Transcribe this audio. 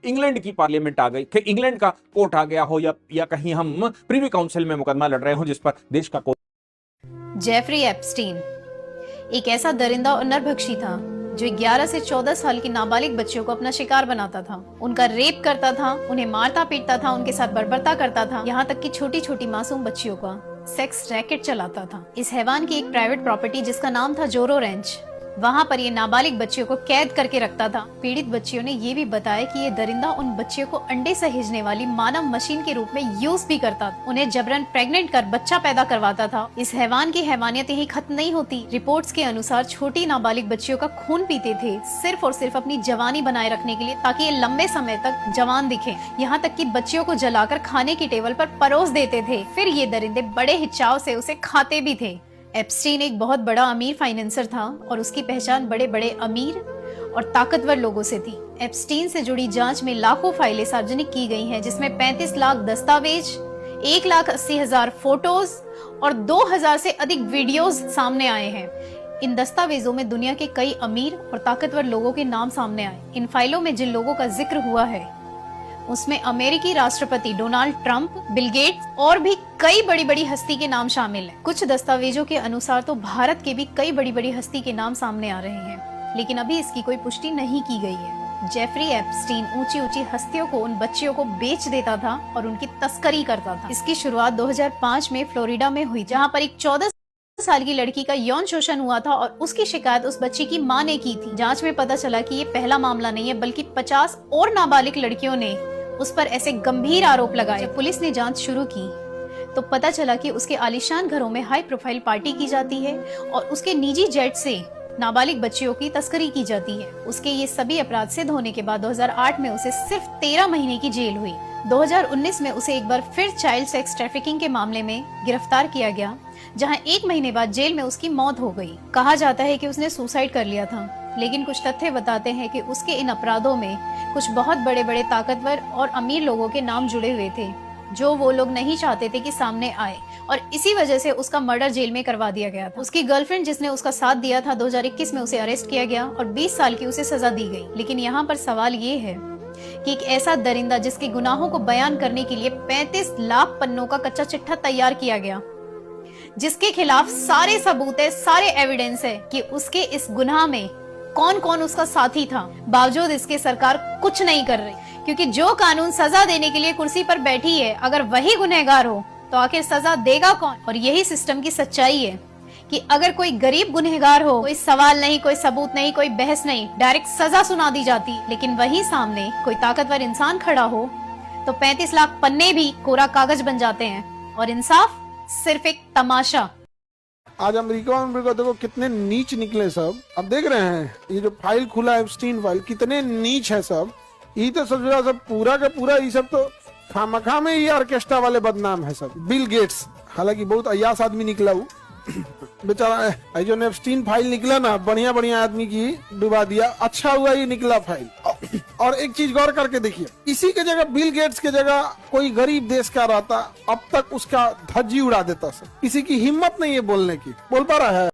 England की parliament आ गई, कि इंग्लैंड का कोर्ट आ गया हो, या कहीं हम प्रीवी काउंसिल में मुकदमा लड़ रहे हो जिस पर देश का जेफरी एप्स्टीन एक ऐसा दरिंदा और नरभक्षी था जो 11 से 14 साल की नाबालिग बच्चियों को अपना शिकार बनाता था, उनका रेप करता था, उन्हें मारता पीटता था, उनके साथ बर्बरता करता था, यहाँ तक कि छोटी छोटी मासूम बच्चियों का सेक्स रैकेट चलाता था। इस हैवान की एक प्राइवेट प्रॉपर्टी जिसका नाम था जोरो रेंच, वहाँ पर ये नाबालिग बच्चियों को कैद करके रखता था। पीड़ित बच्चियों ने ये भी बताया कि ये दरिंदा उन बच्चियों को अंडे सहेजने वाली मानव मशीन के रूप में यूज भी करता था, उन्हें जबरन प्रेग्नेंट कर बच्चा पैदा करवाता था। इस हैवान की हैवानियत यही खत्म नहीं होती। रिपोर्ट्स के अनुसार छोटी नाबालिग बच्चियों का खून पीते थे सिर्फ और सिर्फ अपनी जवानी बनाए रखने के लिए, ताकि ये लंबे समय तक जवान दिखे। यहाँ तक कि बच्चियों को जलाकर खाने की टेबल पर परोस देते थे, फिर ये दरिंदे बड़े हिचाव से उसे खाते भी थे। एप्स्टीन एक बहुत बड़ा अमीर फाइनेंसर था और उसकी पहचान बड़े बड़े अमीर और ताकतवर लोगों से थी। एप्स्टीन से जुड़ी जांच में लाखों फाइलें सार्वजनिक की गई हैं, जिसमें 35 लाख दस्तावेज, 1,80,000 फोटोज और 2,000 से अधिक वीडियोस सामने आए हैं। इन दस्तावेजों में दुनिया के कई अमीर और ताकतवर लोगों के नाम सामने आए। इन फाइलों में जिन लोगों का जिक्र हुआ है उसमें अमेरिकी राष्ट्रपति डोनाल्ड ट्रंप, बिल गेट्स और भी कई बड़ी बड़ी हस्ती के नाम शामिल हैं। कुछ दस्तावेजों के अनुसार तो भारत के भी कई बड़ी बड़ी हस्ती के नाम सामने आ रहे हैं, लेकिन अभी इसकी कोई पुष्टि नहीं की गई है। जेफरी एप्स्टीन ऊंची ऊंची हस्तियों को, उन बच्चियों को बेच देता था और उनकी तस्करी करता था। इसकी शुरुआत 2005 में फ्लोरिडा में हुई, जहाँ पर एक 14 साल की लड़की का यौन शोषण हुआ था और उसकी शिकायत उस बच्ची की मां ने की थी। जांच में पता चला कि ये पहला मामला नहीं है, बल्कि 50 और नाबालिग लड़कियों ने उस पर ऐसे गंभीर आरोप लगाए। जब पुलिस ने जांच शुरू की तो पता चला कि उसके आलीशान घरों में हाई प्रोफाइल पार्टी की जाती है और उसके निजी जेट से नाबालिग बच्चियों की तस्करी की जाती है। उसके ये सभी अपराध सिद्ध होने के बाद 2008 में उसे सिर्फ 13 महीने की जेल हुई। 2019 में उसे एक बार फिर चाइल्ड सेक्स ट्रैफिकिंग के मामले में गिरफ्तार किया गया, जहां 1 महीने बाद जेल में उसकी मौत हो गई। कहा जाता है कि उसने सुसाइड कर लिया था, लेकिन कुछ तथ्य बताते हैं कि उसके इन अपराधों में कुछ बहुत बड़े बड़े ताकतवर और अमीर लोगों के नाम जुड़े हुए थे, जो वो लोग नहीं चाहते थे कि सामने आए, और इसी वजह से उसका मर्डर जेल में करवा दिया गया था। उसकी गर्लफ्रेंड जिसने उसका साथ दिया था, 2021 में उसे अरेस्ट किया गया और 20 साल की उसे सजा दी गई। लेकिन यहाँ पर सवाल ये है कि एक ऐसा दरिंदा जिसके गुनाहों को बयान करने के लिए 35 लाख पन्नों का कच्चा चिट्ठा तैयार किया गया, जिसके खिलाफ सारे सबूत है, सारे एविडेंस है कि उसके इस गुनाह में कौन कौन उसका साथी था, बावजूद इसके सरकार कुछ नहीं कर रही। क्योंकि जो कानून सजा देने के लिए कुर्सी पर बैठी है, अगर वही गुनहगार हो तो आखिर सजा देगा कौन? और यही सिस्टम की सच्चाई है कि अगर कोई गरीब गुनहगार हो, कोई सवाल नहीं, कोई सबूत नहीं, कोई बहस नहीं, डायरेक्ट सजा सुना दी जाती। लेकिन वही सामने कोई ताकतवर इंसान खड़ा हो तो 35 लाख पन्ने भी कोरा कागज बन जाते हैं और इंसाफ सिर्फ एक तमाशा। आज अमेरिका में देखो कितने नीच निकले सब। अब देख रहे हैं ये जो फाइल खुला है, एप्स्टीन फाइल, कितने नीच है सब। ये तो सब पूरा का पूरा ये सब तो खामखा में ये ऑर्केस्ट्रा वाले बदनाम है सब। बिल गेट्स हालांकि बहुत अय्यास आदमी निकला वो बेचारा। जो एप्स्टीन फाइल निकला ना, बढ़िया बढ़िया आदमी की डुबा दिया। अच्छा हुआ ये निकला फाइल। और एक चीज गौर करके देखिए, इसी के जगह बिल गेट्स के जगह कोई गरीब देश का रहता, अब तक उसका धज्जी उड़ा देता। सब किसी की हिम्मत नहीं है बोलने की। बोल पा रहा है।